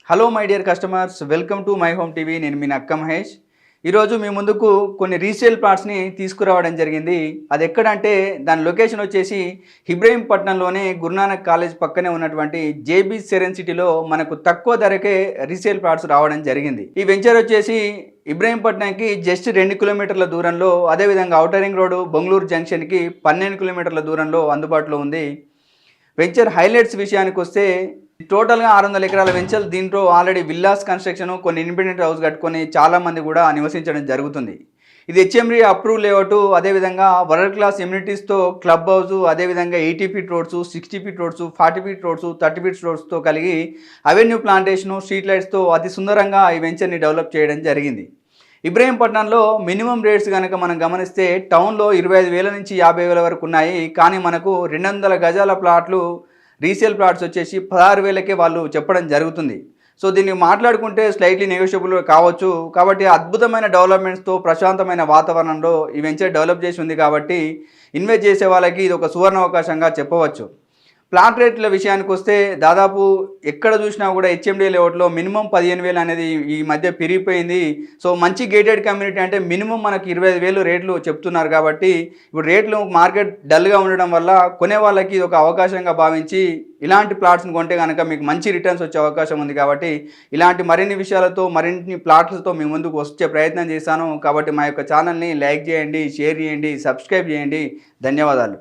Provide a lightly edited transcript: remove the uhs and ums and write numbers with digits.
Hello my dear customers, welcome to my home TV. నేను మీ నక్క మహేష్. ఈరోజు మీ ముందుకు కొన్ని రీసేల్ ప్లాట్స్ని తీసుకురావడం జరిగింది. అది ఎక్కడంటే దాని లొకేషన్ వచ్చేసి ఇబ్రహీంపట్నంలోనే గురునానక్ కాలేజ్ పక్కనే ఉన్నటువంటి జేబీ సెరెన్ సిటీలో మనకు తక్కువ ధరకే రీసేల్ ప్లాట్స్ రావడం జరిగింది. ఈ వెంచర్ వచ్చేసి ఇబ్రహీంపట్నంకి జస్ట్ 2 కిలోమీటర్ల దూరంలో, అదేవిధంగా ఔటర్ రింగ్ రోడ్డు బెంగళూరు జంక్షన్కి 12 కిలోమీటర్ల దూరంలో అందుబాటులో ఉంది. వెంచర్ హైలైట్స్ విషయానికి వస్తే టోటల్గా 600 ఎకరాల వెంచర్. దీంట్లో ఆల్రెడీ విల్లాస్ కన్స్ట్రక్షన్, కొన్ని ఇండిపెండెంట్ హౌస్ కట్టుకొని చాలామంది కూడా నివసించడం జరుగుతుంది. ఇది హెచ్ఎండి అప్రూవ్ లేఅవుట్, అదేవిధంగా వరల్డ్ క్లాస్ ఎమ్యూనిటీస్తో క్లబ్ హౌస్, అదేవిధంగా 80 feet roads, 60 feet roads, 40 feet roads, 30 feet రోడ్స్తో కలిగి అవెన్యూ ప్లాంటేషను, స్ట్రీట్ లైట్స్తో అతి సుందరంగా ఈ వెంచర్ని డెవలప్ చేయడం జరిగింది. ఇబ్రహీంపట్నంలో మినిమం రేట్స్ కనుక మనం గమనిస్తే టౌన్లో 25,000 నుంచి 50,000 వరకు ఉన్నాయి. కానీ మనకు 200 గజాల ప్లాట్లు, రీసేల్ ప్లాట్స్ వచ్చేసి 16,000కే వాళ్ళు చెప్పడం జరుగుతుంది. సో దీన్ని మాట్లాడుకుంటే స్లైట్లీ నెగోషియబుల్ కావచ్చు. కాబట్టి అద్భుతమైన డెవలప్మెంట్స్తో ప్రశాంతమైన వాతావరణంలో ఈ వెంచర్ డెవలప్ చేసి ఉంది. కాబట్టి ఇన్వెస్ట్ చేసే వాళ్ళకి ఇది ఒక సువర్ణ అవకాశంగా చెప్పవచ్చు. ప్లాట్ రేట్ల విషయానికి వస్తే దాదాపు ఎక్కడ చూసినా కూడా హెచ్ఎండి లేఅవుట్లో మినిమం 15,000 అనేది ఈ మధ్య పెరిగిపోయింది. సో మంచి గేటెడ్ కమ్యూనిటీ అంటే మినిమం మనకి 25,000 రేట్లు చెప్తున్నారు. కాబట్టి ఇప్పుడు రేట్లు మార్కెట్ డల్గా ఉండడం వల్ల కొనే వాళ్ళకి ఇది ఒక అవకాశంగా భావించి ఇలాంటి ప్లాట్స్ని కొంటే కనుక మీకు మంచి రిటర్న్స్ వచ్చే అవకాశం ఉంది. కాబట్టి ఇలాంటి మరిన్ని విషయాలతో, మరిన్ని ప్లాట్లతో మీ ముందుకు వచ్చే ప్రయత్నం చేశాను. కాబట్టి మా యొక్క ఛానల్ని లైక్ చేయండి, షేర్ చేయండి, సబ్స్క్రైబ్ చేయండి. ధన్యవాదాలు.